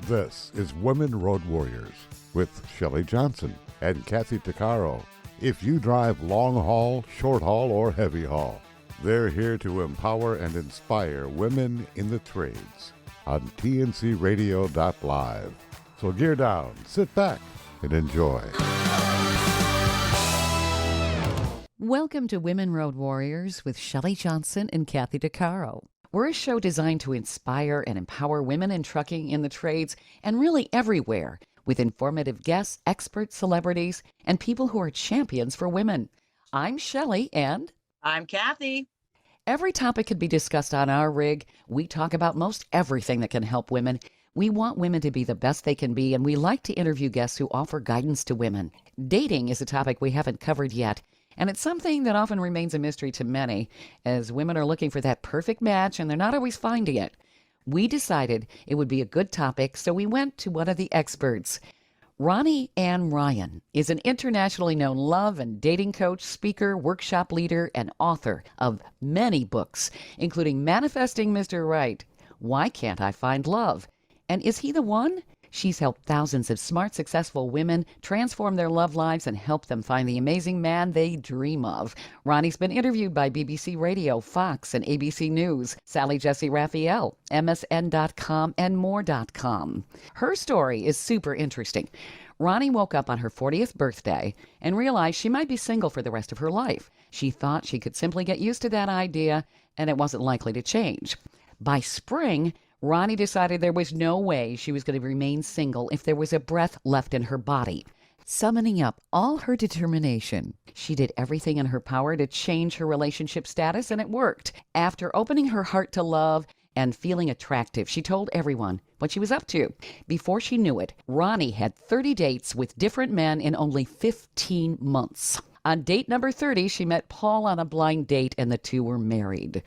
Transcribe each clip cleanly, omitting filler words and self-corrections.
This is Women Road Warriors with Shelley Johnson and Kathy Tuccaro. If you drive long haul, short haul, or heavy haul, they're here to empower and inspire women in the trades on tncradio.live. So gear down, sit back, and enjoy. Welcome to Women Road Warriors with Shelley Johnson and Kathy Tuccaro. We're a show designed to inspire and empower women in trucking, in the trades, and really everywhere, with informative guests, experts, celebrities, and people who are champions for women. I'm Shelley, and I'm Kathy. Every topic could be discussed on our rig. We talk about most everything that can help women. We want women to be the best they can be, and we like to interview guests who offer guidance to women. Dating is a topic we haven't covered yet, and it's something that often remains a mystery to many, as women are looking for that perfect match and they're not always finding it. We decided it would be a good topic, so we went to one of the experts. Ronnie Ann Ryan is an internationally known love and dating coach, speaker, workshop leader, and author of many books, including Manifesting Mr. Right, Why Can't I Find Love? And Is He the One? She's helped thousands of smart, successful women transform their love lives and help them find the amazing man they dream of. Ronnie's been interviewed by BBC Radio, Fox, and ABC News, Sally Jesse Raphael, MSN.com, and more.com. Her story is super interesting. Ronnie woke up on her 40th birthday and realized she might be single for the rest of her life. She thought she could simply get used to that idea, and it wasn't likely to change. By spring, Ronnie decided there was no way she was going to remain single if there was a breath left in her body. Summoning up all her determination, she did everything in her power to change her relationship status, and it worked. After opening her heart to love and feeling attractive, she told everyone what she was up to. Before she knew it, Ronnie had 30 dates with different men in only 15 months. On date number 30, she met Paul on a blind date, and the two were married.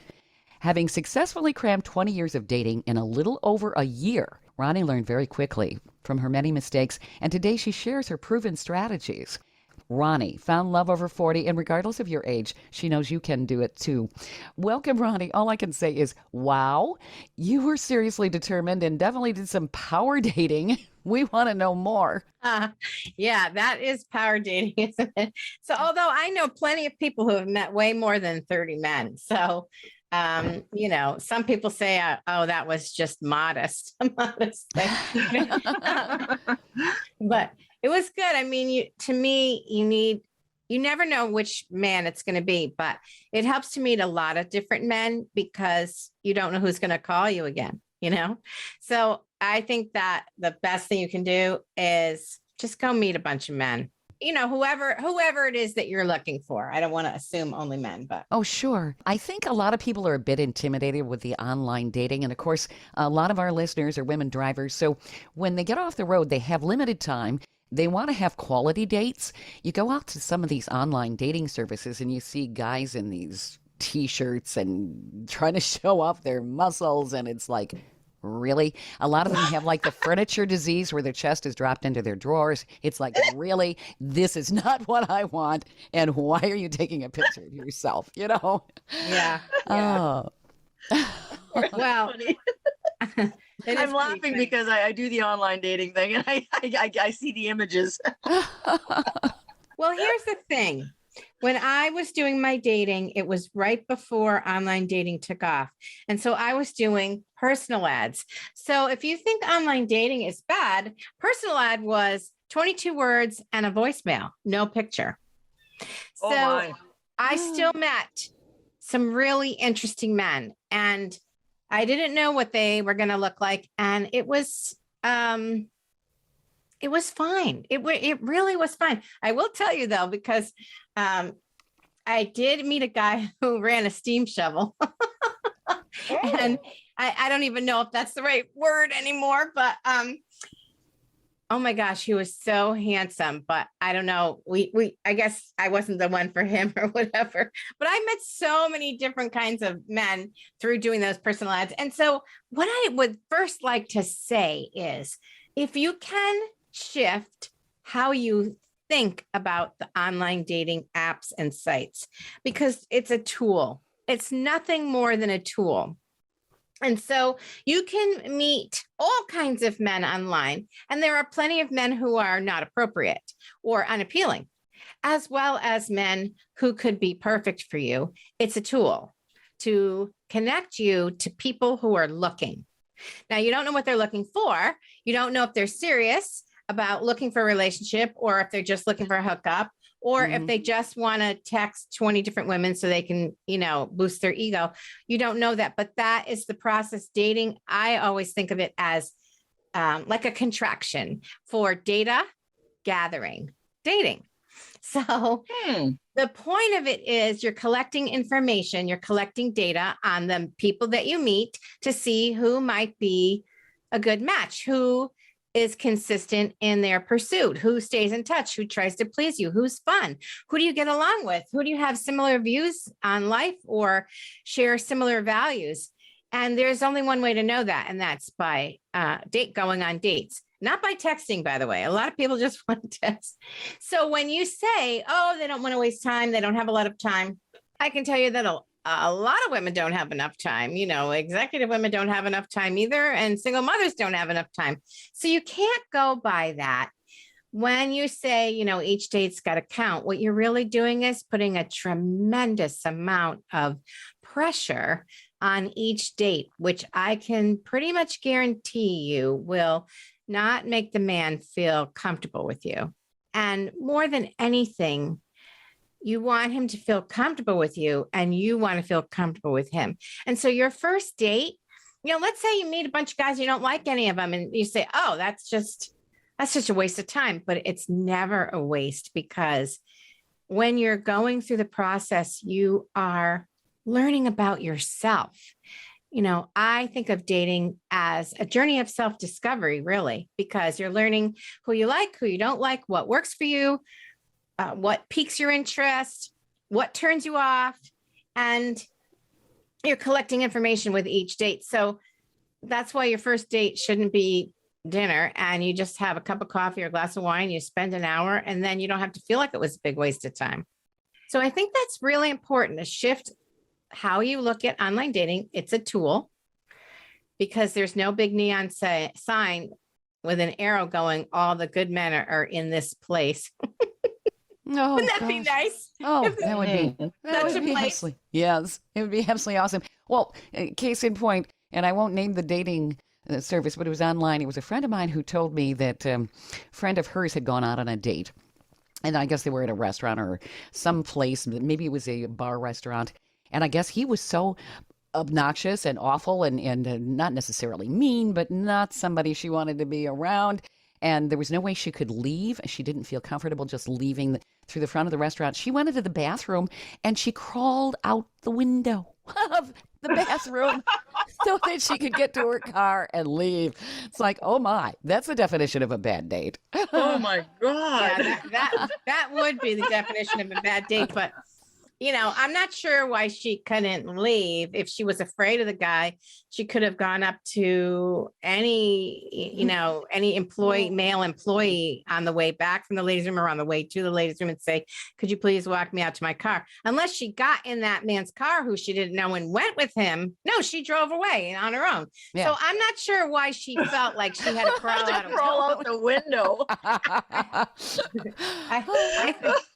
Having successfully crammed 20 years of dating in a little over a year, Ronnie learned very quickly from her many mistakes, and today she shares her proven strategies. Ronnie found love over 40, and regardless of your age, she knows you can do it too. Welcome, Ronnie. All I can say is, wow, you were seriously determined and definitely did some power dating. We want to know more. Yeah, that is power dating, isn't it? So although I know plenty of people who have met way more than 30 men, so some people say, oh, that was just modest, modest thing. But it was good. I mean, you never know which man it's going to be, but it helps to meet a lot of different men because you don't know who's going to call you again, So I think that the best thing you can do is just go meet a bunch of men. Whoever it is that you're looking for. I don't want to assume only men, but. Oh, sure. I think a lot of people are a bit intimidated with the online dating. And of course, a lot of our listeners are women drivers. So when they get off the road, they have limited time. They want to have quality dates. You go out to some of these online dating services and you see guys in these T-shirts and trying to show off their muscles. And it's like, really? A lot of them have like the furniture disease where their chest is dropped into their drawers. It's like, really? This is not what I want. And why are you taking a picture of yourself? Yeah. Oh. Well, I'm laughing because I do the online dating thing and I see the images. Well, here's the thing. When I was doing my dating, it was right before online dating took off. And so I was doing personal ads. So if you think online dating is bad, personal ad was 22 words and a voicemail, no picture. So I still met some really interesting men and I didn't know what they were going to look like. And it was fine. It really was fine. I will tell you though, because I did meet a guy who ran a steam shovel. And I don't even know if that's the right word anymore, but oh my gosh, he was so handsome, but I don't know. I guess I wasn't the one for him or whatever, but I met so many different kinds of men through doing those personal ads. And so what I would first like to say is if you can shift how you think about the online dating apps and sites, because it's a tool. It's nothing more than a tool. And so you can meet all kinds of men online, and there are plenty of men who are not appropriate or unappealing, as well as men who could be perfect for you. It's a tool to connect you to people who are looking. Now, you don't know what they're looking for. You don't know if they're serious about looking for a relationship, or if they're just looking for a hookup, or if they just want to text 20 different women so they can, boost their ego. You don't know that, but that is the process. Dating, I always think of it as like a contraction for data gathering, dating. So the point of it is you're collecting information, you're collecting data on the people that you meet to see who might be a good match, who is consistent in their pursuit, who stays in touch, who tries to please you, who's fun, who do you get along with, who do you have similar views on life or share similar values. And there's only one way to know that, and that's by going on dates. Not by texting, by the way. A lot of people just want to text. So when you say, oh, they don't want to waste time, they don't have a lot of time, I can tell you that a lot of women don't have enough time. Executive women don't have enough time either, and single mothers don't have enough time. So you can't go by that. When you say, each date's got to count, what you're really doing is putting a tremendous amount of pressure on each date, which I can pretty much guarantee you will not make the man feel comfortable with you. And more than anything, you want him to feel comfortable with you, and you want to feel comfortable with him. And so your first date, let's say you meet a bunch of guys, you don't like any of them, and you say, oh, that's just a waste of time. But it's never a waste, because when you're going through the process, you are learning about yourself. I think of dating as a journey of self-discovery, really, because you're learning who you like, who you don't like, what works for you, what piques your interest, what turns you off, and you're collecting information with each date. So that's why your first date shouldn't be dinner and you just have a cup of coffee or a glass of wine, you spend an hour, and then you don't have to feel like it was a big waste of time. So I think that's really important, to shift how you look at online dating. It's a tool, because there's no big neon sign with an arrow going, all the good men are in this place. Oh, wouldn't that be nice? Oh, that would be absolutely, yes, it would be absolutely awesome. Well, case in point, and I won't name the dating service, but it was online. It was a friend of mine who told me that a friend of hers had gone out on a date. And I guess they were at a restaurant or some place. Maybe it was a bar restaurant. And I guess he was so obnoxious and awful and not necessarily mean, but not somebody she wanted to be around. And there was no way she could leave. She didn't feel comfortable just leaving through the front of the restaurant. She went into the bathroom and she crawled out the window of the bathroom so that she could get to her car and leave. It's like, oh my, that's the definition of a bad date. Oh my God. Yeah, that would be the definition of a bad date. But I'm not sure why she couldn't leave. If she was afraid of the guy, she could have gone up to any male employee on the way back from the ladies' room or on the way to the ladies' room and say, could you please walk me out to my car? Unless she got in that man's car who she didn't know and went with him. No, she drove away on her own. Yeah. So I'm not sure why she felt like she had to crawl out the window.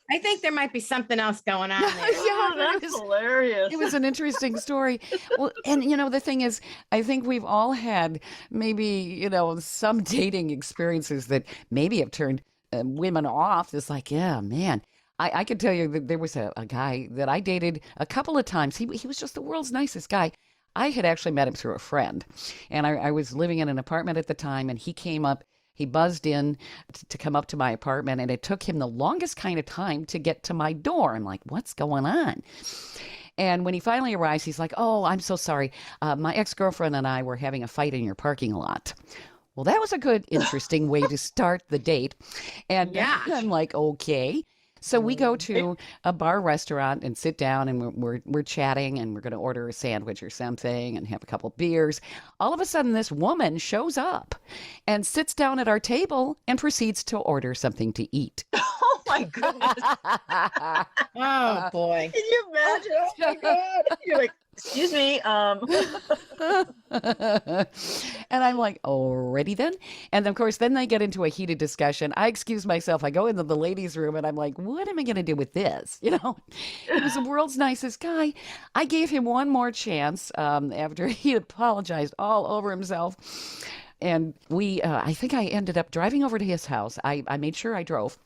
I think there might be something else going on there. Yeah, that's hilarious. It was an interesting story. Well, and the thing is, I think we've all had maybe, some dating experiences that maybe have turned women off. It's like, yeah, man. I could tell you that there was a guy that I dated a couple of times. He was just the world's nicest guy. I had actually met him through a friend. And I was living in an apartment at the time, and he came up. He buzzed in to come up to my apartment, and it took him the longest kind of time to get to my door. I'm like, what's going on? And when he finally arrives, he's like, oh, I'm so sorry. My ex-girlfriend and I were having a fight in your parking lot. Well, that was a good, interesting way to start the date. And yeah. I'm like, okay. So we go to a bar restaurant and sit down, and we're chatting, and we're going to order a sandwich or something and have a couple beers. All of a sudden, this woman shows up and sits down at our table and proceeds to order something to eat. Oh my goodness. Oh boy. Can you imagine? Oh my God. You're like, excuse me. And I'm like, alrighty then. And of course, then they get into a heated discussion. I excuse myself. I go into the ladies' room and I'm like, what am I going to do with this? He was the world's nicest guy. I gave him one more chance after he apologized all over himself. And I think I ended up driving over to his house. I made sure I drove.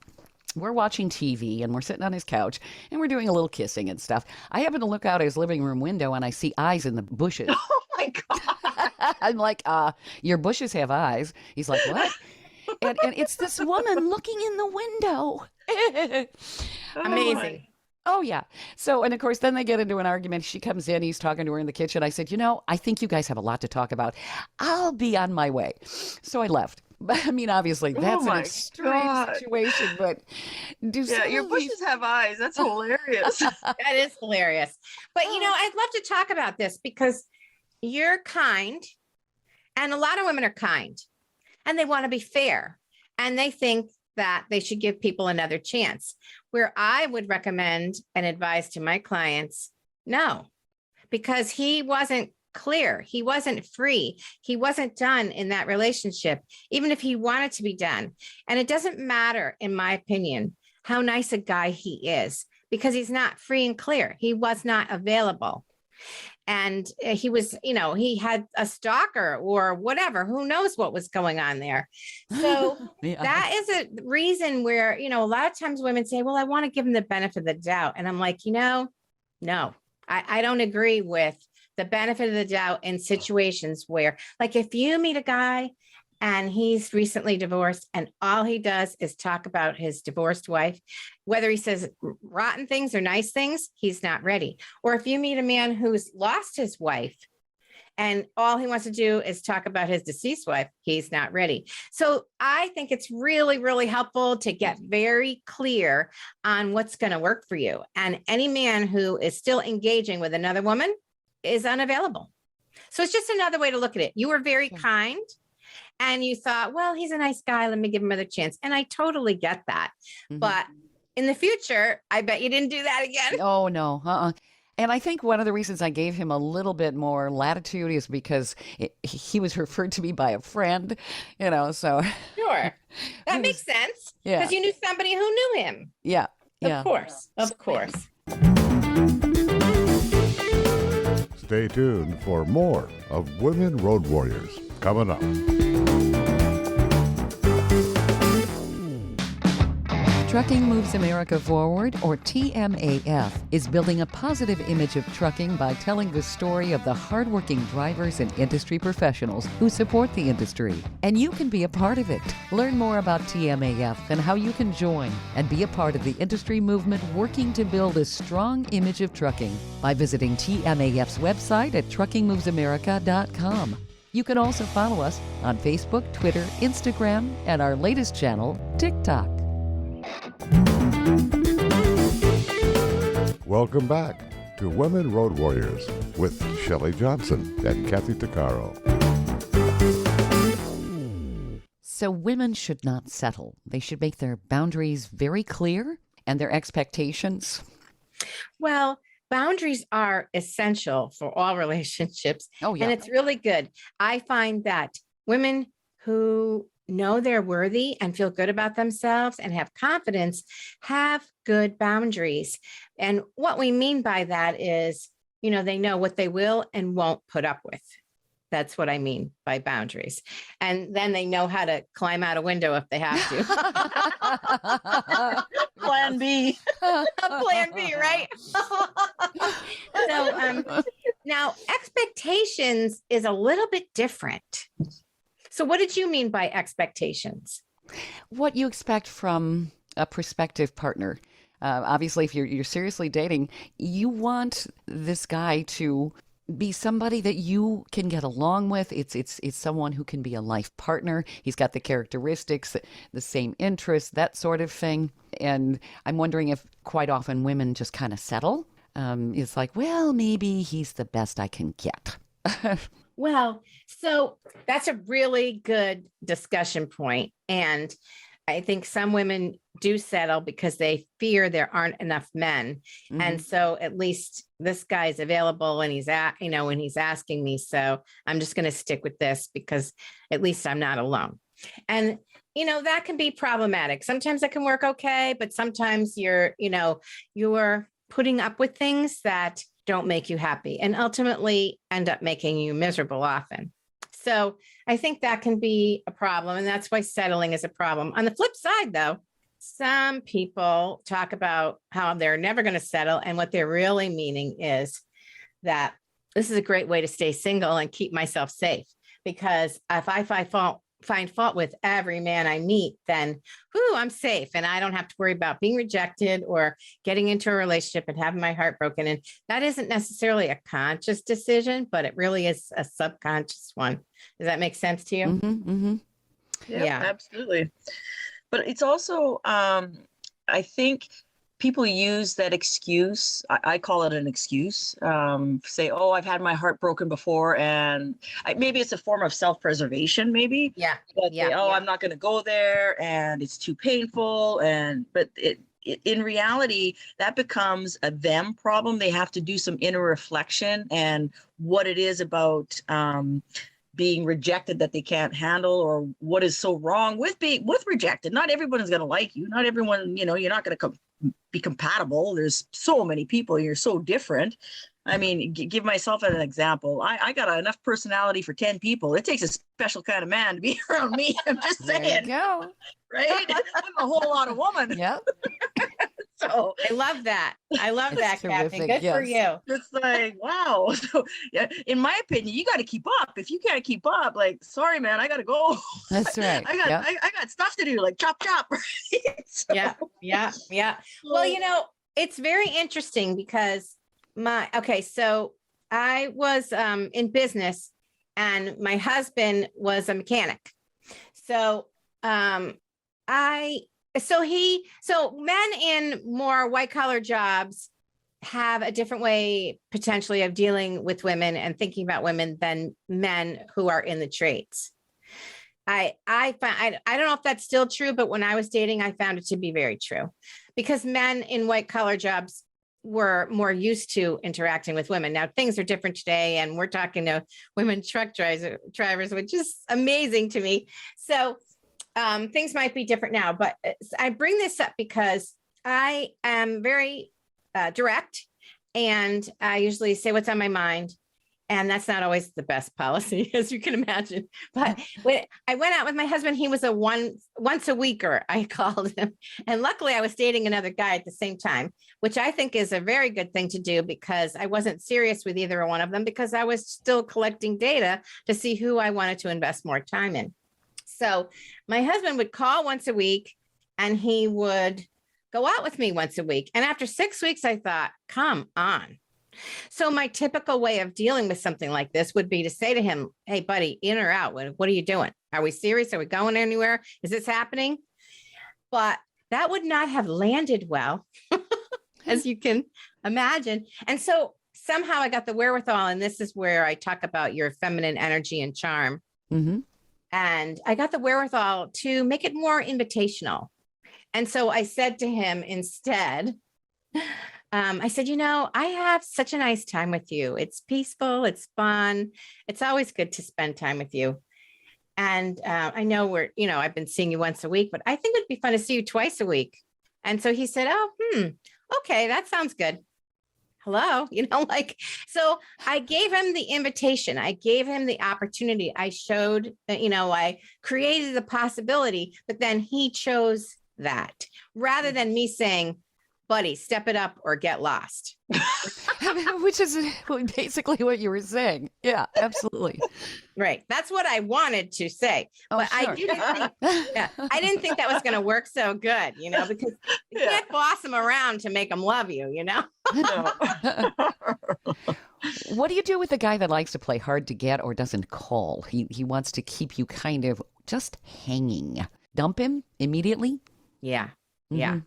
We're watching TV and we're sitting on his couch and we're doing a little kissing and stuff. I happen to look out his living room window and I see eyes in the bushes. Oh my God. I'm like, your bushes have eyes. He's like, what? and it's this woman looking in the window. Amazing. Oh, yeah. So, and of course, then they get into an argument. She comes in, he's talking to her in the kitchen. I said, I think you guys have a lot to talk about. I'll be on my way. So I left. But I mean, obviously, that's an extreme situation, but your bushes have eyes. That's hilarious. That is hilarious. But, I'd love to talk about this because you're kind and a lot of women are kind and they want to be fair and they think that they should give people another chance, where I would recommend and advise to my clients, no, because he wasn't clear. He wasn't free. He wasn't done in that relationship, even if he wanted to be done. And it doesn't matter, in my opinion, how nice a guy he is, because he's not free and clear. He was not available. And he was, he had a stalker or whatever, who knows what was going on there. So that is a reason where, a lot of times women say, well, I want to give him the benefit of the doubt. And I'm like, no, I don't agree with the benefit of the doubt in situations where, like, if you meet a guy and he's recently divorced and all he does is talk about his divorced wife, whether he says rotten things or nice things, he's not ready. Or if you meet a man who's lost his wife and all he wants to do is talk about his deceased wife, he's not ready. So I think it's really, really helpful to get very clear on what's going to work for you. And any man who is still engaging with another woman is unavailable. So it's just another way to look at it. You were very kind and you thought, well, he's a nice guy. Let me give him another chance. And I totally get that. Mm-hmm. But in the future, I bet you didn't do that again. Oh, no. And I think one of the reasons I gave him a little bit more latitude is because he was referred to me by a friend, so. Sure. That makes sense. Yeah. Because you knew somebody who knew him. Yeah. Of course. Stay tuned for more of Women Road Warriors coming up. Trucking Moves America Forward, or TMAF, is building a positive image of trucking by telling the story of the hardworking drivers and industry professionals who support the industry. And you can be a part of it. Learn more about TMAF and how you can join and be a part of the industry movement working to build a strong image of trucking by visiting TMAF's website at truckingmovesamerica.com. You can also follow us on Facebook, Twitter, Instagram, and our latest channel, TikTok. Welcome back to Women Road Warriors with Shelley Johnson and Kathy Tuccaro. So women should not settle. They should make their boundaries very clear and their expectations. Well, boundaries are essential for all relationships. Oh, yeah. And it's really good. I find that women who know they're worthy and feel good about themselves and have confidence have good boundaries. And what we mean by that is, they know what they will and won't put up with. That's what I mean by boundaries. And then they know how to climb out a window if they have to. Plan B. Plan B, right? So now expectations is a little bit different. So what did you mean by expectations? What you expect from a prospective partner. Obviously, if you're seriously dating, you want this guy to be somebody that you can get along with. It's someone who can be a life partner. He's got the characteristics, the same interests, that sort of thing. And I'm wondering if quite often women just kind of settle. It's like, well, maybe he's the best I can get. Well, so that's a really good discussion point. And I think some women do settle because they fear there aren't enough men. And so at least this guy's available and he's when he's asking me. So I'm just going to stick with this because at least I'm not alone. And, that can be problematic. Sometimes it can work okay, but sometimes you're putting up with things that don't make you happy and ultimately end up making you miserable often. So I think that can be a problem. And that's why settling is a problem. On the flip side, though, some people talk about how they're never going to settle. And what they're really meaning is that this is a great way to stay single and keep myself safe. Because if I find fault with every man I meet, then I'm safe and I don't have to worry about being rejected or getting into a relationship and having my heart broken. And that isn't necessarily a conscious decision, but it really is a subconscious one. Does that make sense to you? Yeah, absolutely. But it's also, I think people use that excuse. I call it an excuse. Say, oh, I've had my heart broken before. And maybe it's a form of self-preservation, maybe. Yeah. Say, I'm not going to go there and it's too painful. But in reality, that becomes a them problem. They have to do some inner reflection and what it is about being rejected that they can't handle, or what is so wrong with rejected. Not everyone is going to like you. Not everyone, you're not going to be compatible. There's so many people. You're so different. I mean, give myself an example. I got enough personality for 10 people. It takes a special kind of man to be around me. I'm just saying. There you go. Right? I'm a whole lot of woman. Yep. So I love that. I love that, Kathy. Good for you. It's like, wow. So, yeah, in my opinion, you got to keep up. If you can't keep up, like, sorry, man, I got to go. That's right. I got stuff to do, like chop. Right? So, yeah. Well, it's very interesting because so I was in business and my husband was a mechanic. So so men in more white collar jobs have a different way potentially of dealing with women and thinking about women than men who are in the trades. I don't know if that's still true, but when I was dating, I found it to be very true because men in white collar jobs were more used to interacting with women. Now things are different today, and we're talking to women truck drivers, which is amazing to me. So things might be different now, but I bring this up because I am very direct, and I usually say what's on my mind. And that's not always the best policy, as you can imagine. But when I went out with my husband, he was a once a weeker, I called him. And luckily I was dating another guy at the same time, which I think is a very good thing to do because I wasn't serious with either one of them because I was still collecting data to see who I wanted to invest more time in. So my husband would call once a week and he would go out with me once a week. And after 6 weeks, I thought, come on. So my typical way of dealing with something like this would be to say to him, hey, buddy, in or out? What are you doing? Are we serious? Are we going anywhere? Is this happening? But that would not have landed well, as you can imagine. And so somehow I got the wherewithal, and this is where I talk about your feminine energy and charm. Mm-hmm. And I got the wherewithal to make it more invitational. And so I said to him instead, I said, I have such a nice time with you. It's peaceful. It's fun. It's always good to spend time with you. And I know I've been seeing you once a week, but I think it'd be fun to see you twice a week. And so he said, okay, that sounds good. Hello, so I gave him the invitation. I gave him the opportunity. I showed that, I created the possibility, but then he chose that rather than me saying, buddy, step it up or get lost. Which is basically what you were saying. Yeah, absolutely. Right. That's what I wanted to say. But sure. I didn't think that was going to work so good, because you can't boss them around to make them love you, What do you do with a guy that likes to play hard to get or doesn't call? He wants to keep you kind of just hanging. Dump him immediately? Yeah. Mm-hmm. Yeah.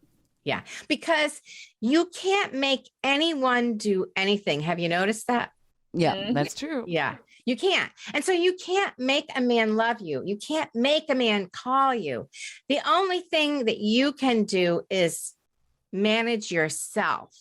Yeah, because you can't make anyone do anything. Have you noticed that? Yeah, that's true. Yeah. You can't. And so you can't make a man love you. You can't make a man call you. The only thing that you can do is manage yourself.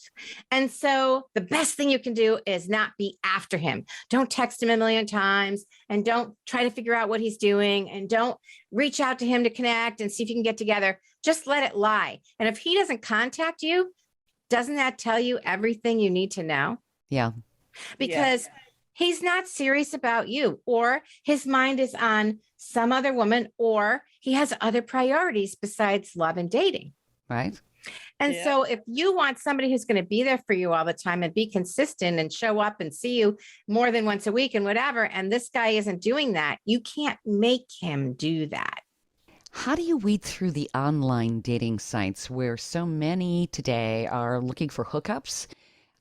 And so the best thing you can do is not be after him. Don't text him a million times, and don't try to figure out what he's doing, and don't reach out to him to connect and see if you can get together. Just let it lie. And if he doesn't contact you, doesn't that tell you everything you need to know? Yeah. Because he's not serious about you, or his mind is on some other woman, or he has other priorities besides love and dating. Right. And so if you want somebody who's going to be there for you all the time and be consistent and show up and see you more than once a week and whatever, and this guy isn't doing that, you can't make him do that. How do you weed through the online dating sites where so many today are looking for hookups?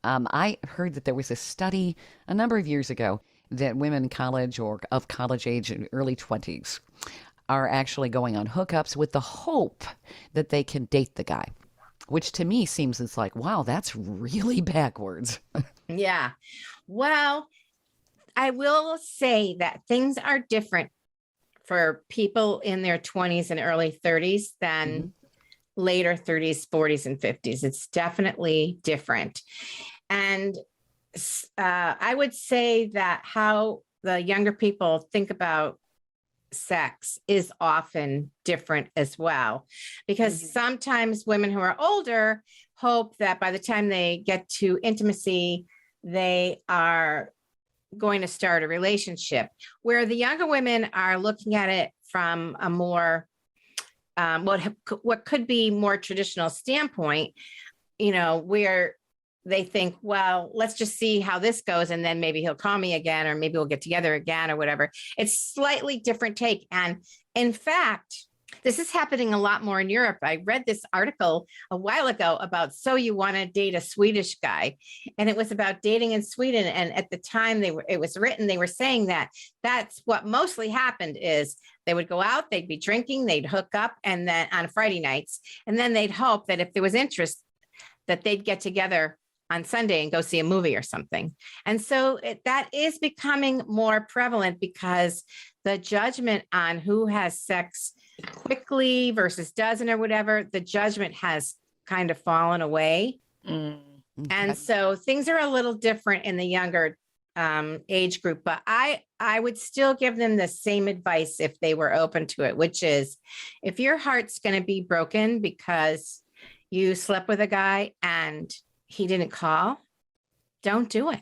I heard that there was a study a number of years ago that women in college or of college age in early 20s are actually going on hookups with the hope that they can date the guy, which to me seems, it's like, wow, that's really backwards. Yeah. Well, I will say that things are different for people in their 20s and early 30s than later 30s, 40s, and 50s. It's definitely different. And I would say that how the younger people think about sex is often different as well, because sometimes women who are older hope that by the time they get to intimacy, they are going to start a relationship, where the younger women are looking at it from a more what could be more traditional standpoint, where they think, well, let's just see how this goes, and then maybe he'll call me again, or maybe we'll get together again, or whatever. It's slightly different take. And in fact, this is happening a lot more in Europe. I read this article a while ago about, so you want to date a Swedish guy, and it was about dating in Sweden. And at the time it was written, they were saying that that's what mostly happened is they would go out, they'd be drinking, they'd hook up, and then on Friday nights, and then they'd hope that if there was interest, that they'd get together on Sunday and go see a movie or something. And so that is becoming more prevalent, because the judgment on who has sex quickly versus doesn't or whatever, the judgment has kind of fallen away. And so things are a little different in the younger age group, but I would still give them the same advice if they were open to it, which is, if your heart's going to be broken because you slept with a guy and he didn't call, don't do it.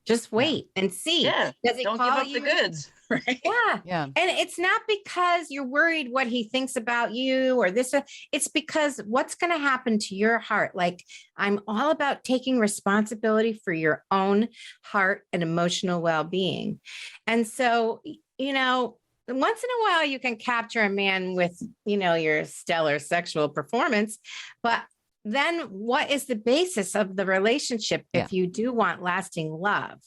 Just wait and see. Yeah. Does he Don't call give up you? the goods. Right. Yeah. And it's not because you're worried what he thinks about you or this. It's because what's going to happen to your heart. Like, I'm all about taking responsibility for your own heart and emotional well-being. And so, once in a while you can capture a man with, your stellar sexual performance, but then what is the basis of the relationship if you do want lasting love?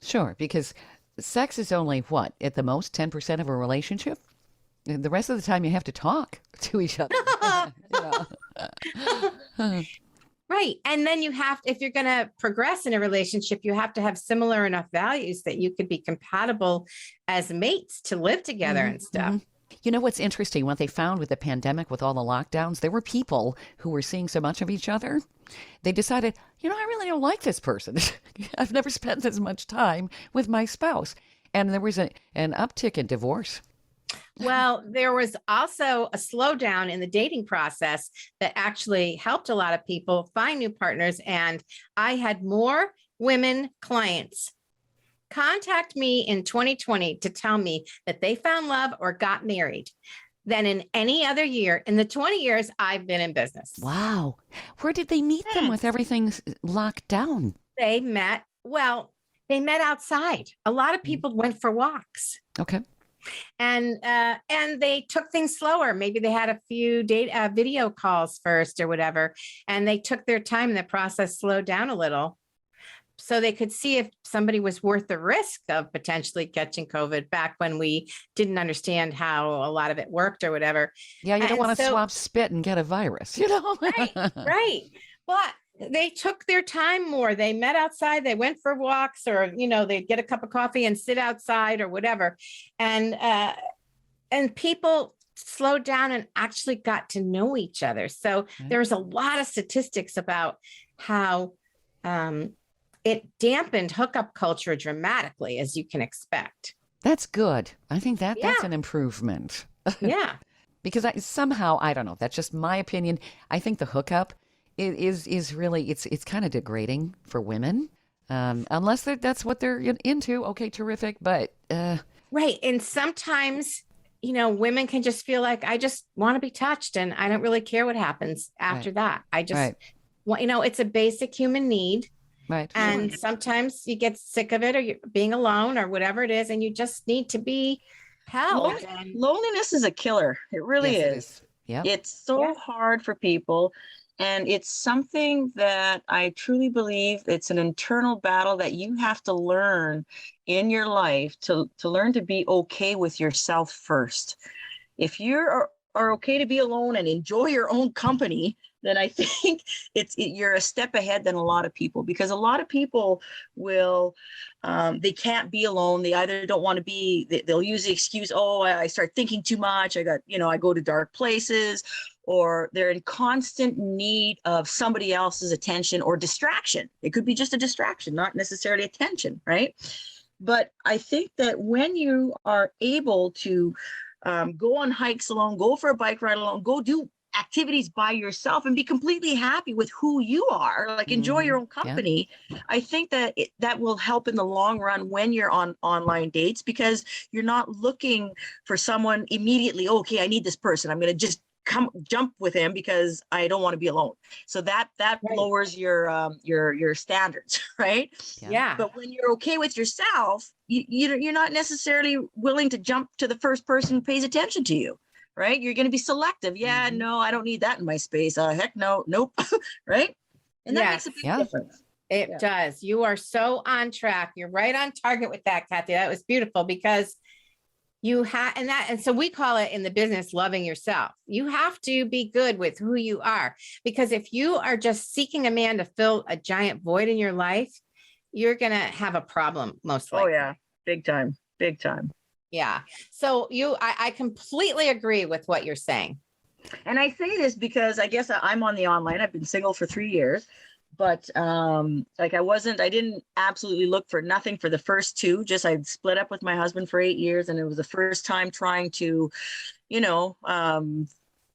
Sure, because sex is only what, at the most 10% of a relationship? The rest of the time you have to talk to each other. Right. And then you have, if you're going to progress in a relationship, you have to have similar enough values that you could be compatible as mates to live together and stuff. You know what's interesting? What they found with the pandemic, with all the lockdowns, there were people who were seeing so much of each other. They decided, I really don't like this person. I've never spent this much time with my spouse. And there was an uptick in divorce. Well, there was also a slowdown in the dating process that actually helped a lot of people find new partners. And I had more women clients contact me in 2020 to tell me that they found love or got married than in any other year in the 20 years I've been in business. Wow. Where did they meet them with everything locked down? They met outside. A lot of people went for walks. Okay. And they took things slower. Maybe they had a few video calls first or whatever, and they took their time. The process slowed down a little, so they could see if somebody was worth the risk of potentially catching COVID back when we didn't understand how a lot of it worked or whatever. Yeah, you don't want to swap spit and get a virus, Right. But they took their time more. They met outside, they went for walks, or, they'd get a cup of coffee and sit outside or whatever. And people slowed down and actually got to know each other. So there's a lot of statistics about how it dampened hookup culture dramatically, as you can expect. That's good. I think that's an improvement. Yeah. Because I don't know, that's just my opinion. I think the hookup is really, it's kind of degrading for women. Unless that's what they're into. Okay, terrific. But right. And sometimes, women can just feel like, I just want to be touched and I don't really care what happens after that. I just, it's a basic human need. Right. And sometimes you get sick of it, or you're being alone or whatever it is, and you just need to be held. Loneliness is a killer. It really is. Yeah. It's so hard for people. And it's something that I truly believe it's an internal battle that you have to learn in your life to learn to be okay with yourself first. If you are okay to be alone and enjoy your own company, then I think you're a step ahead than a lot of people, because a lot of people will, they can't be alone. They either don't want to be, they'll use the excuse, I start thinking too much. I go to dark places, or they're in constant need of somebody else's attention or distraction. It could be just a distraction, not necessarily attention, right? But I think that when you are able to go on hikes alone, go for a bike ride alone, go do activities by yourself and be completely happy with who you are, like enjoy your own company. Yeah. I think that that will help in the long run when you're on online dates, because you're not looking for someone immediately. Okay, I need this person. I'm going to just jump with him because I don't want to be alone. So that lowers your standards, right? Yeah. But when you're okay with yourself, you're not necessarily willing to jump to the first person who pays attention to you. Right? You're going to be selective. Yeah, no, I don't need that in my space. Heck no, nope. Right? And that makes a big difference. It does. You are so on track. You're right on target with that, Kathy. That was beautiful, because you have, and so we call it in the business, loving yourself. You have to be good with who you are, because if you are just seeking a man to fill a giant void in your life, you're going to have a problem most likely. Oh yeah. Big time. Big time. Yeah. So I completely agree with what you're saying. And I say this because I guess I'm on the online. I've been single for 3 years, but I didn't absolutely look for nothing for the first 2. Just I'd split up with my husband for 8 years. And it was the first time trying to,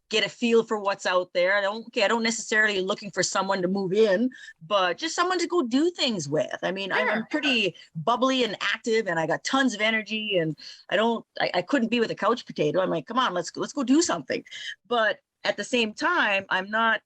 get a feel for what's out there. I don't necessarily looking for someone to move in, but just someone to go do things with. I mean, sure. I'm pretty bubbly and active, and I got tons of energy, and I couldn't be with a couch potato. I'm like, come on, let's go do something. But at the same time, I'm not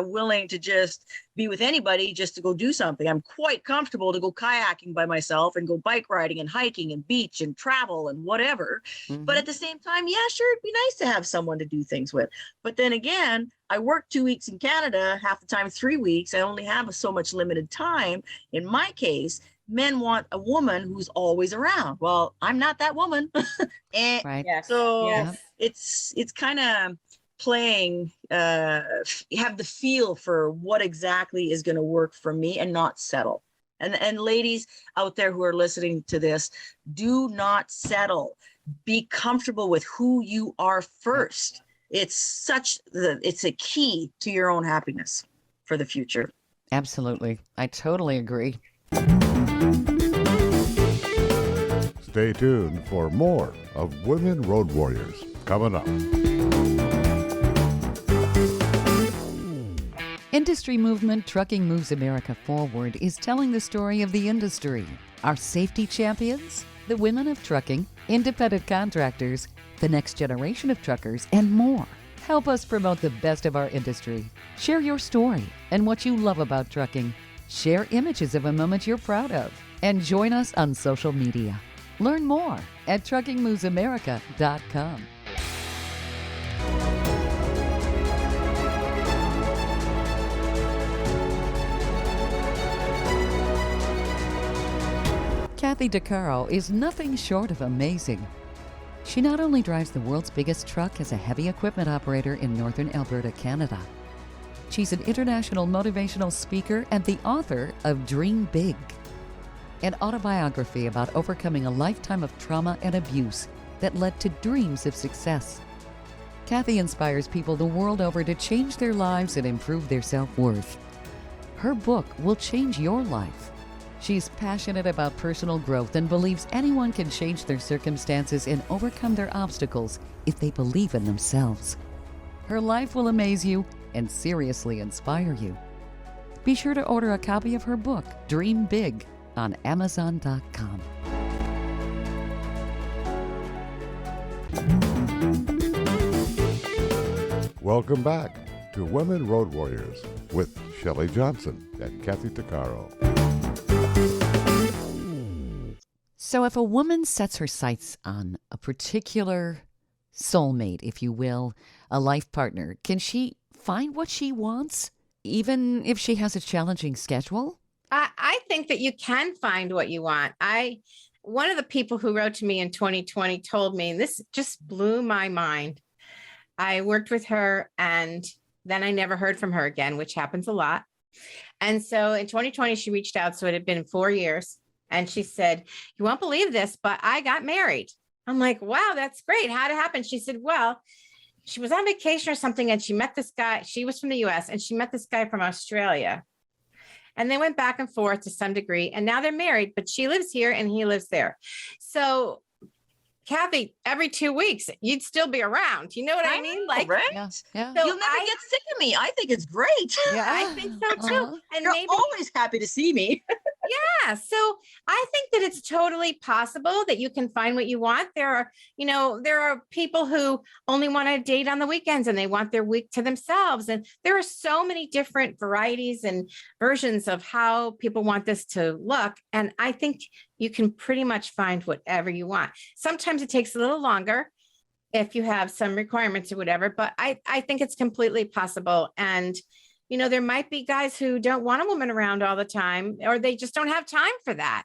willing to just be with anybody just to go do something. I'm quite comfortable to go kayaking by myself and go bike riding and hiking and beach and travel and whatever. Mm-hmm. But at the same time, yeah, sure, it'd be nice to have someone to do things with. But then again, I work 2 weeks in Canada, half the time 3 weeks. I only have so much limited time. In my case, men want a woman who's always around. Well, I'm not that woman. And right. So yes. It's kind of playing, have the feel for what exactly is going to work for me and not settle. And ladies out there who are listening to this, do not settle. Be comfortable with who you are first. It's a key to your own happiness for the future. Absolutely. I totally agree. Stay tuned for more of Women Road Warriors coming up. Industry movement Trucking Moves America Forward is telling the story of the industry. Our safety champions, the women of trucking, independent contractors, the next generation of truckers, and more. Help us promote the best of our industry. Share your story and what you love about trucking. Share images of a moment you're proud of. And join us on social media. Learn more at truckingmovesamerica.com. Kathy Tuccaro is nothing short of amazing. She not only drives the world's biggest truck as a heavy equipment operator in northern Alberta, Canada, She's an international motivational speaker and the author of Dream Big, an autobiography about overcoming a lifetime of trauma and abuse that led to dreams of success. Kathy inspires people the world over to change their lives and improve their self-worth. Her book will change your life. She's passionate about personal growth and believes anyone can change their circumstances and overcome their obstacles if they believe in themselves. Her life will amaze you and seriously inspire you. Be sure to order a copy of her book, Dream Big, on Amazon.com. Welcome back to Women Road Warriors with Shelley Johnson and Kathy Tuccaro. So if a woman sets her sights on a particular soulmate, if you will, a life partner, can she find what she wants, even if she has a challenging schedule? I think that you can find what you want. One of the people who wrote to me in 2020 told me, and this just blew my mind. I worked with her and then I never heard from her again, which happens a lot. And so in 2020, she reached out. So it had been 4 years. And she said, "You won't believe this, but I got married." I'm like, "Wow, that's great. How'd it happen?" She said, "Well, she was on vacation or something and she met this guy. She was from the US and she met this guy from Australia. And they went back and forth to some degree. And now they're married, but she lives here and he lives there." So Kathy, every 2 weeks, you'd still be around. You know what I mean? Like, right? Yeah. So you'll never get sick of me. I think it's great. Yeah. I think so too. Uh-huh. And You're maybe always happy to see me. Yeah. So I think that it's totally possible that you can find what you want. There are people who only want to date on the weekends and they want their week to themselves. And there are so many different varieties and versions of how people want this to look. And I think you can pretty much find whatever you want. Sometimes it takes a little longer if you have some requirements or whatever, but I think it's completely possible. And there might be guys who don't want a woman around all the time, or they just don't have time for that.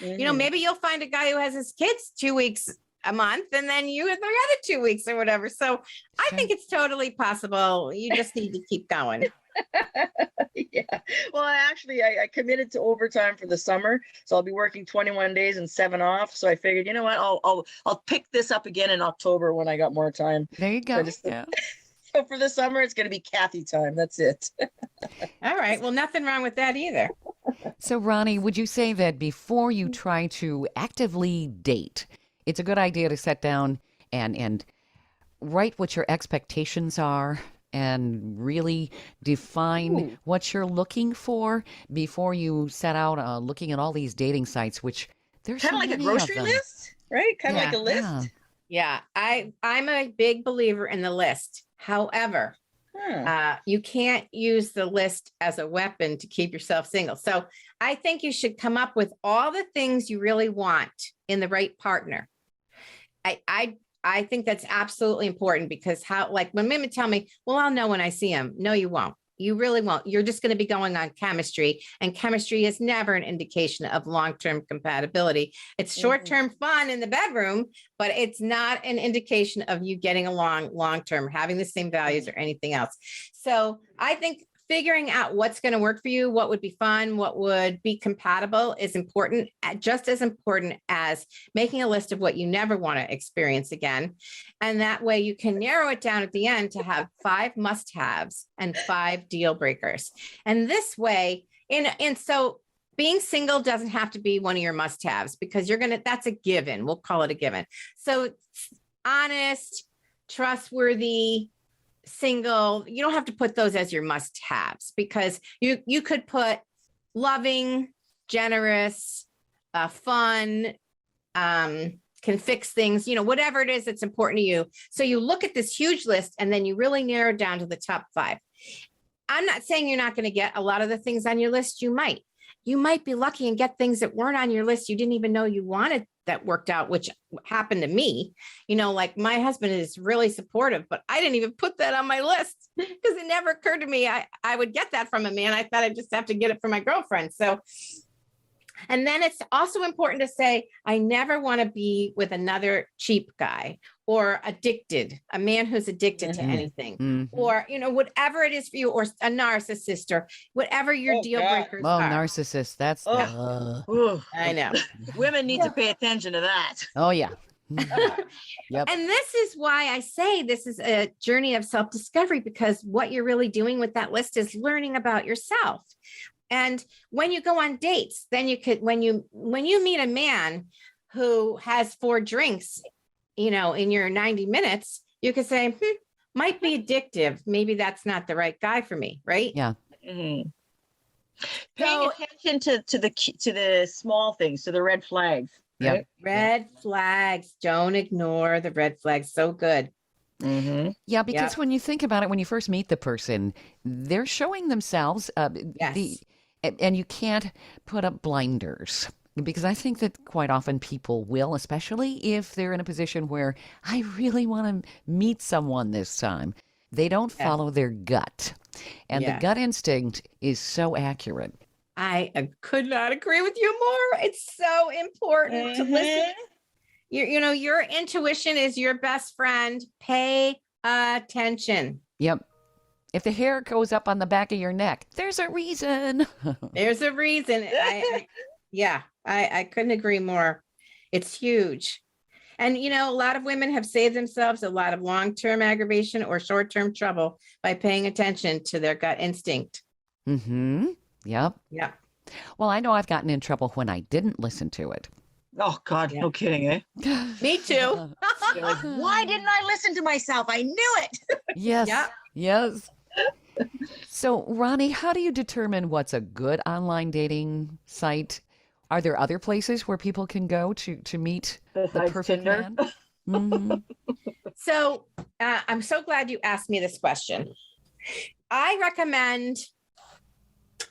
Mm-hmm. Maybe you'll find a guy who has his kids 2 weeks a month and then you have the other 2 weeks or whatever. So I think it's totally possible. You just need to keep going. Yeah. Well, I committed to overtime for the summer, so I'll be working 21 days and 7 off. So I figured, you know what, I'll pick this up again in October when I got more time. There you go. So for the summer, it's going to be Kathy time. That's it. All right. Well, nothing wrong with that either. So, Ronnie, would you say that before you try to actively date, it's a good idea to sit down and write what your expectations are and really define what you're looking for before you set out looking at all these dating sites, which there's kind of like a grocery list, right? Kind of like a list. Yeah. I'm a big believer in the list. However, you can't use the list as a weapon to keep yourself single. So I think you should come up with all the things you really want in the right partner. I think that's absolutely important because when women tell me, "Well, I'll know when I see him." No, you won't. You really won't. You're just going to be going on chemistry, and chemistry is never an indication of long-term compatibility. It's short-term fun in the bedroom, but it's not an indication of you getting along long-term, having the same values or anything else. So I think figuring out what's going to work for you, what would be fun, what would be compatible is important, just as important as making a list of what you never want to experience again. And that way you can narrow it down at the end to have 5 must-haves and 5 deal breakers. And this way, and so being single doesn't have to be one of your must-haves because that's a given. We'll call it a given. So honest, trustworthy, single, you don't have to put those as your must-haves because you could put loving, generous, fun, can fix things, whatever it is that's important to you. So you look at this huge list and then you really narrow down to the top 5. I'm not saying you're not going to get a lot of the things on your list. You might be lucky and get things that weren't on your list you didn't even know you wanted that worked out, which happened to me. Like my husband is really supportive, but I didn't even put that on my list because it never occurred to me I would get that from a man. I thought I'd just have to get it from my girlfriend. So, and then it's also important to say, I never want to be with another cheap guy or addicted, a man who's addicted to anything, or, whatever it is for you, or a narcissist, or whatever your deal breakers Well, are. narcissist, that's I know. Women need to pay attention to that. oh yeah. Yep. And this is why I say this is a journey of self-discovery, because what you're really doing with that list is learning about yourself. And when you go on dates, then you could, when you meet a man who has 4 drinks, in your 90 minutes, you could say, might be addictive. Maybe that's not the right guy for me. Right. Yeah. Mm-hmm. Paying attention to the small things, to the red flags. Right? Yep. Red flags. Don't ignore the red flags. So good. Mm-hmm. Yeah, because when you think about it, when you first meet the person, they're showing themselves. Yes. And you can't put up blinders, because I think that quite often people will, especially if they're in a position where I really want to meet someone this time. They don't follow their gut. And the gut instinct is so accurate. I could not agree with you more. It's so important to listen. Your intuition is your best friend. Pay attention. Yep. If the hair goes up on the back of your neck, there's a reason. There's a reason. I couldn't agree more. It's huge. And, a lot of women have saved themselves a lot of long-term aggravation or short-term trouble by paying attention to their gut instinct. Mm-hmm. Yep. Yeah. Well, I know I've gotten in trouble when I didn't listen to it. Oh, God, no kidding, eh? Me too. Like, why didn't I listen to myself? I knew it. Yes. Yeah. Yes. So, Ronnie, how do you determine what's a good online dating site? Are there other places where people can go to meet the perfect Tinder? man? Mm-hmm. So I'm so glad you asked me this question. I recommend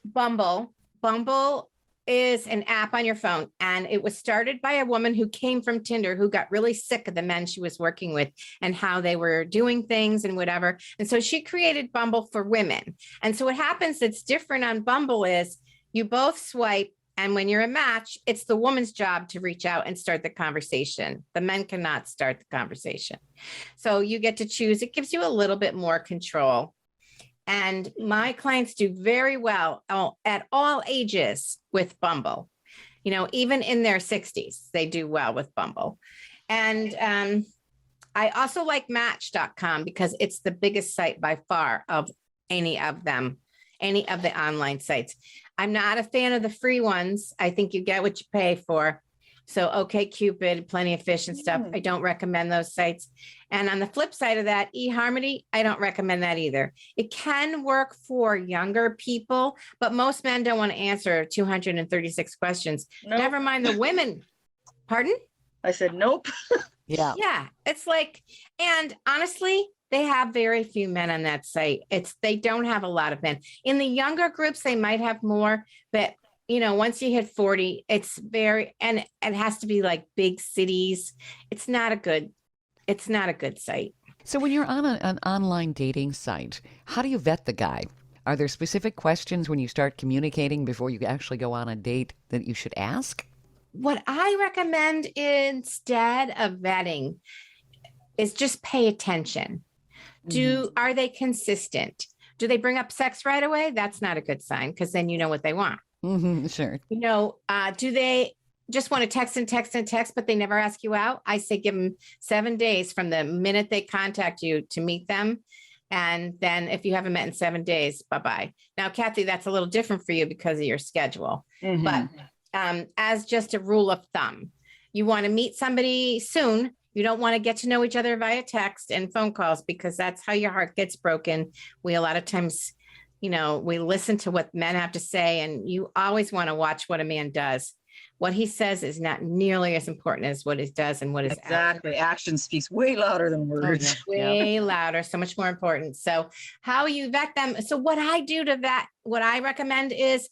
Bumble. Bumble is an app on your phone, and it was started by a woman who came from Tinder, who got really sick of the men she was working with and how they were doing things and whatever. And so she created Bumble for women. And so what happens that's different on Bumble is you both swipe, and when you're a match, it's the woman's job to reach out and start the conversation. The men cannot start the conversation. So you get to choose. It gives you a little bit more control. And my clients do very well at all ages with Bumble. Even in their 60s, they do well with Bumble. And I also like Match.com because it's the biggest site by far of any of them, any of the online sites. I'm not a fan of the free ones. I think you get what you pay for. So OkCupid, Plenty of Fish and stuff. I don't recommend those sites. And on the flip side of that, eHarmony, I don't recommend that either. It can work for younger people, but most men don't want to answer 236 questions. Nope. Never mind the women. Pardon? I said, nope. Yeah. Yeah. It's like, and honestly, they have very few men on that site. They don't have a lot of men. In the younger groups, they might have more, but once you hit 40, and it has to be like big cities. It's not a good site. So when you're on an online dating site, how do you vet the guy? Are there specific questions when you start communicating before you actually go on a date that you should ask? What I recommend instead of vetting is just pay attention. Are they consistent? Do they bring up sex right away? That's not a good sign, because then you know what they want. Mm-hmm, sure. Do they just want to text and text and text, but they never ask you out? I say give them 7 days from the minute they contact you to meet them. And then if you haven't met in 7 days, bye-bye. Now, Kathy, that's a little different for you because of your schedule. Mm-hmm. But as just a rule of thumb, you want to meet somebody soon. You don't want to get to know each other via text and phone calls, because that's how your heart gets broken. We a lot of times, we listen to what men have to say, and you always want to watch what a man does. What he says is not nearly as important as what he does and what his action speaks way louder than words. Way louder, so much more important. So how you vet them. So what I do to vet, what I recommend is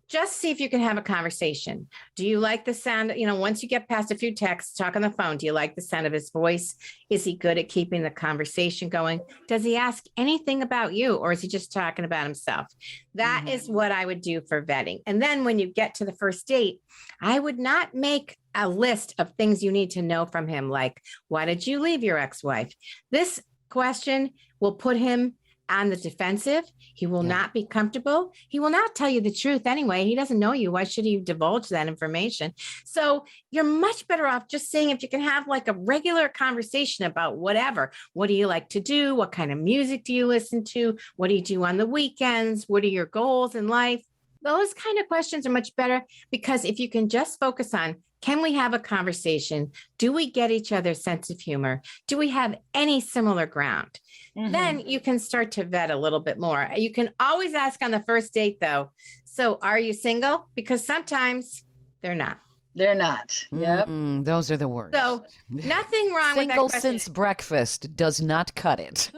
just see if you can have a conversation. Do you like the sound? Once you get past a few texts, talk on the phone. Do you like the sound of his voice? Is he good at keeping the conversation going? Does he ask anything about you, or is he just talking about himself? That is what I would do for vetting. And then when you get to the first date, I would not make a list of things you need to know from him. Like, why did you leave your ex-wife? This question will put him on the defensive. He will not be comfortable. He will not tell you the truth anyway. He doesn't know you. Why should he divulge that information? So you're much better off just saying, if you can have like a regular conversation about whatever. What do you like to do? What kind of music do you listen to? What do you do on the weekends? What are your goals in life? Those kind of questions are much better, because if you can just focus on, can we have a conversation? Do we get each other's sense of humor? Do we have any similar ground? Then you can start to vet a little bit more. You can always ask on the first date, though, so are you single? Because sometimes they're not. They're not. Yep. Those are the worst. So nothing wrong with that Single question. since breakfast does not cut it.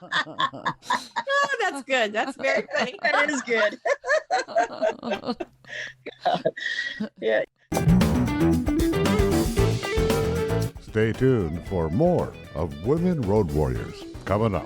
Oh, that's good. That's very funny. That is good. Yeah. Stay tuned for more of Women Road Warriors coming up.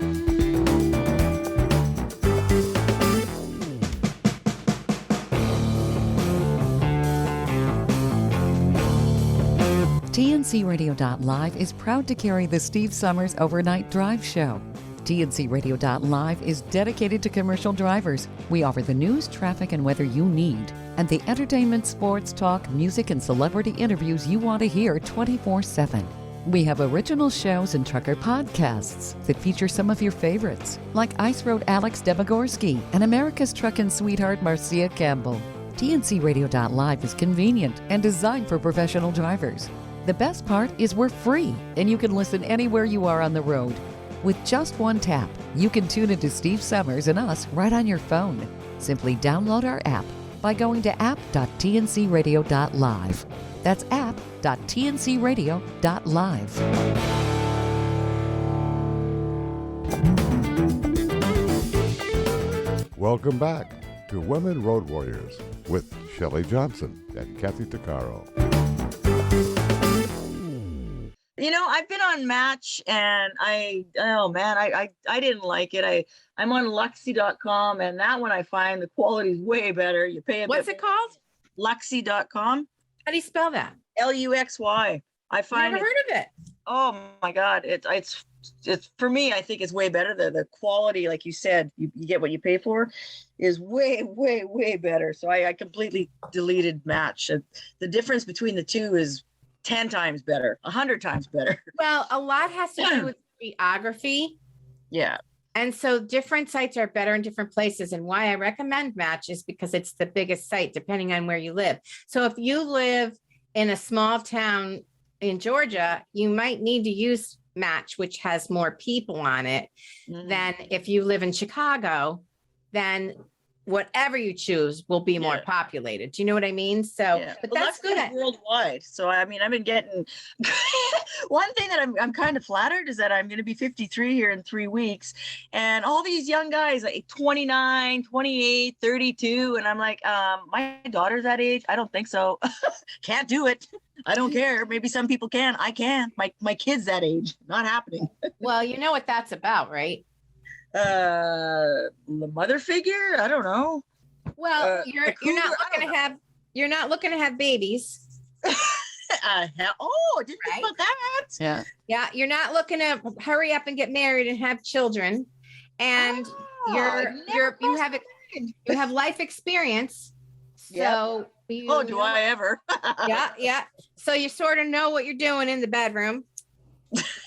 TNCRadio.live is proud to carry the Steve Summers Overnight Drive Show. TNCRadio.live is dedicated to commercial drivers. We offer the news, traffic, and weather you need, and the entertainment, sports, talk, music, and celebrity interviews you want to hear 24/7. We have original shows and trucker podcasts that feature some of your favorites, like Ice Road Alex Debogorski and America's Truckin' Sweetheart Marcia Campbell. TNCRadio.live is convenient and designed for professional drivers. The best part is we're free, and you can listen anywhere you are on the road. With just one tap, you can tune into Steve Summers and us right on your phone. Simply download our app by going to app.tncradio.live. That's app.tncradio.live. Welcome back to Women Road Warriors with Shelley Johnson and Kathy Tuccaro. I've been on Match, and I didn't like it. I'm on Luxy.com, and that one I find the quality is way better. You pay a What's bit it called? Luxy.com. How do you spell that? Luxy. I find Never heard of it. Oh my God. It's for me, I think it's way better. The quality, like you said, you get what you pay for, is way, way, way better. So I completely deleted Match. The difference between the two is 10 times better, 100 times better. Well, a lot has to do with geography. Yeah. And so different sites are better in different places. And why I recommend Match is because it's the biggest site, depending on where you live. So if you live in a small town in Georgia, you might need to use Match, which has more people on it, than if you live in Chicago. Then whatever you choose will be more populated. Do you know what I mean? So, but that's good worldwide. So, I mean, I've been getting one thing that I'm kind of flattered is that I'm going to be 53 here in 3 weeks. And all these young guys, like 29, 28, 32. And I'm like, my daughter's that age. I don't think so. Can't do it. I don't care. Maybe some people can. I can. My kid's that age. Not happening. Well, you know what that's about, right? The mother figure. I don't know. Well, you're not looking to have babies. Didn't think about that. Yeah. You're not looking to hurry up and get married and have children, and you have life experience. So do I ever? Yeah. So you sort of know what you're doing in the bedroom.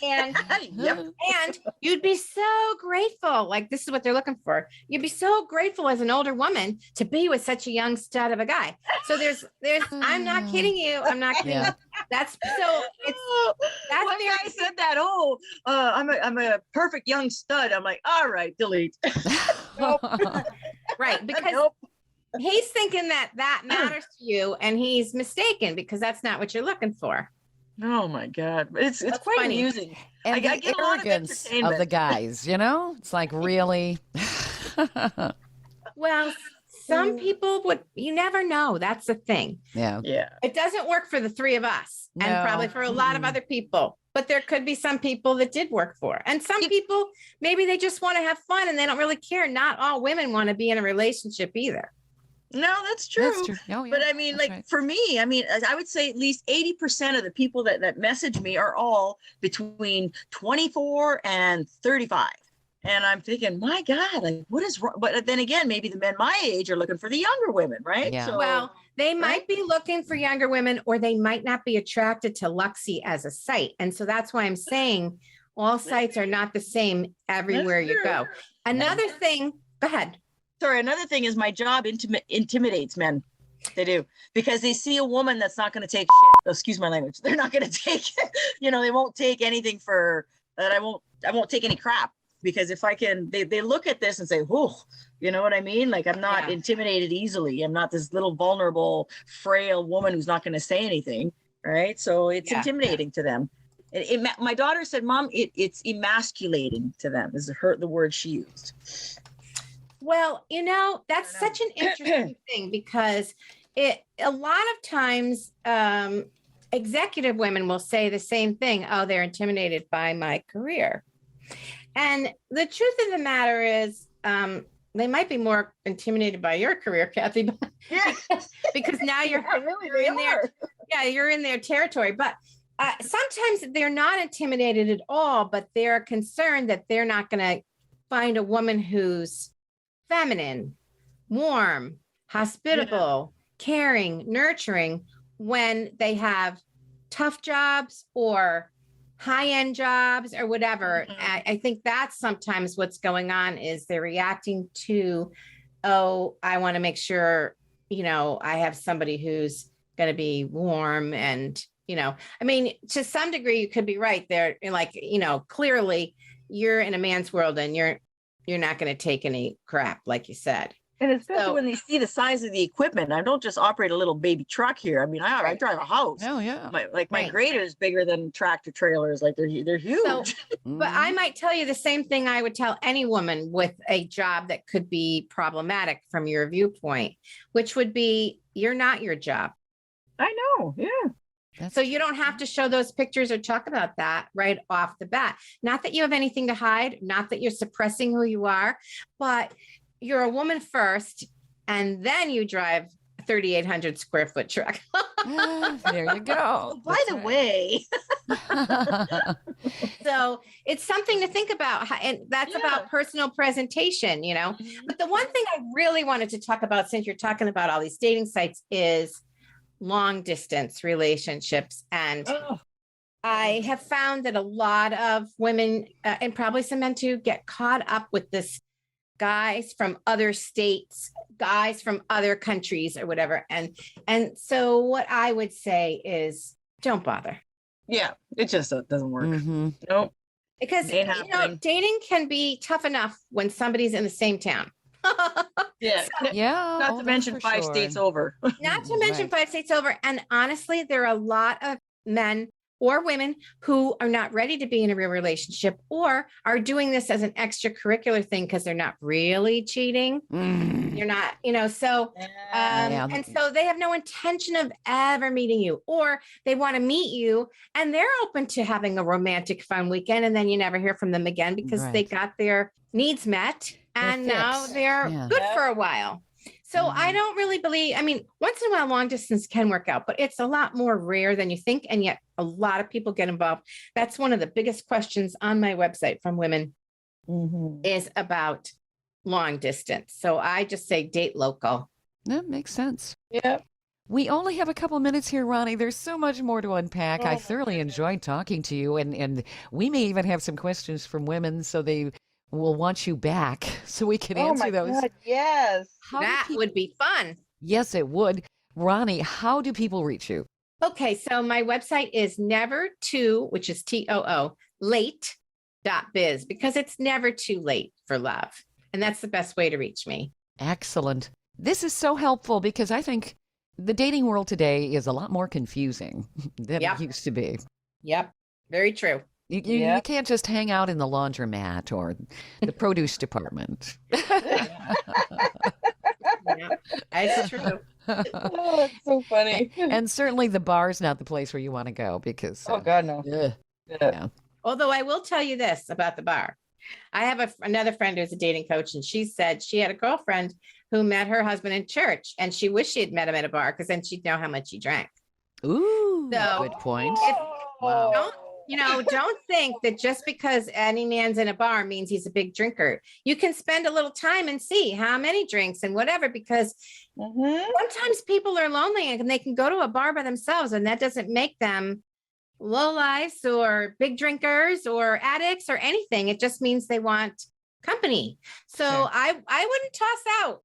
And and you'd be so grateful. Like, this is what they're looking for. You'd be so grateful as an older woman to be with such a young stud of a guy. So there's I'm not kidding you. I'm not kidding you. That's so that's when I said that, I'm a perfect young stud. I'm like, all right, delete. Right, because he's thinking that matters to you, and he's mistaken, because that's not what you're looking for. Oh my God. It's quite funny. amusing. And I the get a lot of arrogance entertainment. of the guys, it's like, really? Well, some people would, you never know. That's the thing. Yeah. Yeah. It doesn't work for the three of us and No. probably for a lot of other people, but there could be some people that did work for. And some people, maybe they just want to have fun and they don't really care. Not all women want to be in a relationship either. No, that's true. That's true. Oh, yeah, But I mean, that's like right. for me, I mean, I would say at least 80% of the people that message me are all between 24 and 35. And I'm thinking, my God, like what is wrong? But then again, maybe the men my age are looking for the younger women, right? Yeah. So, Well, they might right? be looking for younger women, or they might not be attracted to Luxy as a site. And so that's why I'm saying all sites are not the same everywhere you true. go. Another thing, go ahead. Sorry, another thing is my job intimidates men. They do, because they see a woman that's not going to take shit. Excuse my language. They're not going to take, they won't take anything for that. I won't take any crap, because if I can, they look at this and say, whoa, you know what I mean? Like I'm not intimidated easily. I'm not this little vulnerable, frail woman who's not going to say anything. Right. So it's intimidating to them. My daughter said, Mom, it's emasculating to them is the word she used. Well, that's such an interesting thing, because a lot of times executive women will say the same thing. Oh, they're intimidated by my career. And the truth of the matter is they might be more intimidated by your career, Kathy, because now you're in their territory. But sometimes they're not intimidated at all, but they're concerned that they're not going to find a woman who's feminine, warm, hospitable, caring, nurturing, when they have tough jobs or high-end jobs or whatever. I think that's sometimes what's going on, is they're reacting to, oh, I want to make sure, I have somebody who's going to be warm. And, I mean, to some degree, you could be right there. Like, clearly you're in a man's world and you're not going to take any crap, like you said. And especially when they see the size of the equipment. I don't just operate a little baby truck here. I mean, I drive a house. Oh, yeah. My grader is bigger than tractor trailers. Like they're huge. So, but I might tell you the same thing I would tell any woman with a job that could be problematic from your viewpoint, which would be, you're not your job. I know. Yeah. So you don't have to show those pictures or talk about that right off the bat. Not that you have anything to hide, not that you're suppressing who you are, but you're a woman first, and then you drive a 3,800 square foot truck. There you go. By the way. So it's something to think about. And that's about personal presentation, But the one thing I really wanted to talk about, since you're talking about all these dating sites, is long distance relationships. And I have found that a lot of women, and probably some men too, get caught up with this guys from other states, guys from other countries or whatever. And so what I would say is, don't bother. Yeah, it just doesn't work. Mm-hmm. Nope. Because, dating can be tough enough when somebody's in the same town. Not to mention 5 states over. Not to mention 5 states over. And honestly, there are a lot of men or women who are not ready to be in a real relationship, or are doing this as an extracurricular thing because they're not really cheating. You're not, and so they have no intention of ever meeting you, or they want to meet you and they're open to having a romantic fun weekend, and then you never hear from them again because they got their needs met and now they're good for a while. So I don't really believe, once in a while, long distance can work out, but it's a lot more rare than you think. And yet a lot of people get involved. That's one of the biggest questions on my website from women is about long distance. So I just say date local. That makes sense. Yeah. We only have a couple minutes here, Ronnie. There's so much more to unpack. I thoroughly enjoyed talking to you. And we may even have some questions from women, so they will want you back so we can answer those. God, yes. That would be fun. Yes, it would. Ronnie, how do people reach you? Okay, so my website is never2, which is TOO, late.biz, because it's never too late for love. And that's the best way to reach me. Excellent. This is so helpful, because I think the dating world today is a lot more confusing than it used to be. Yep, very true. You can't just hang out in the laundromat or the produce department. Yeah, it's true. Oh, it's so funny. And certainly the bar's not the place where you want to go because, Oh God, no. ugh, Yeah. yeah. Although I will tell you this about the bar. I have another friend who's a dating coach, and she said she had a girlfriend who met her husband in church, and she wished she had met him at a bar because then she'd know how much he drank. Ooh, So good point. Don't, don't think that just because any man's in a bar means he's a big drinker. You can spend a little time and see how many drinks and whatever, because sometimes people are lonely and they can go to a bar by themselves, and that doesn't make them lowlifes or big drinkers or addicts or anything. It just means they want company. So Sure. I wouldn't toss out.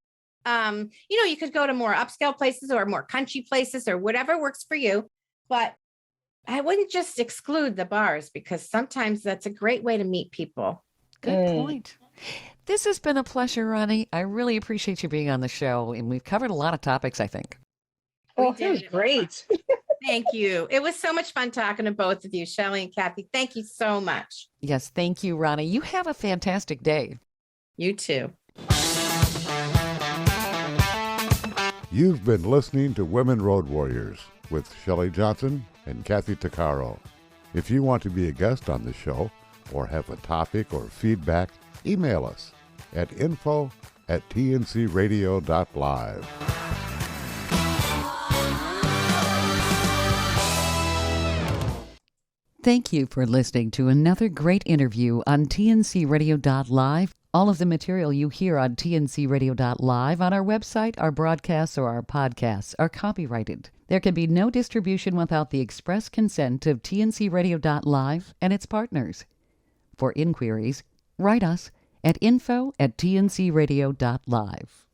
You could go to more upscale places or more country places or whatever works for you, but I wouldn't just exclude the bars, because sometimes that's a great way to meet people. Good point. This has been a pleasure, Ronnie. I really appreciate you being on the show, and we've covered a lot of topics, I think. Oh, that was great. Thank you. It was so much fun talking to both of you, Shelley and Kathy. Thank you so much. Yes, thank you, Ronnie. You have a fantastic day. You too. You've been listening to Women Road Warriors with Shelley Johnson and Kathy Tuccaro. If you want to be a guest on the show or have a topic or feedback, email us at info@tncradio.live. Thank you for listening to another great interview on tncradio.live. All of the material you hear on tncradio.live on our website, our broadcasts, or our podcasts are copyrighted. There can be no distribution without the express consent of tncradio.live and its partners. For inquiries, write us at info@tncradio.live.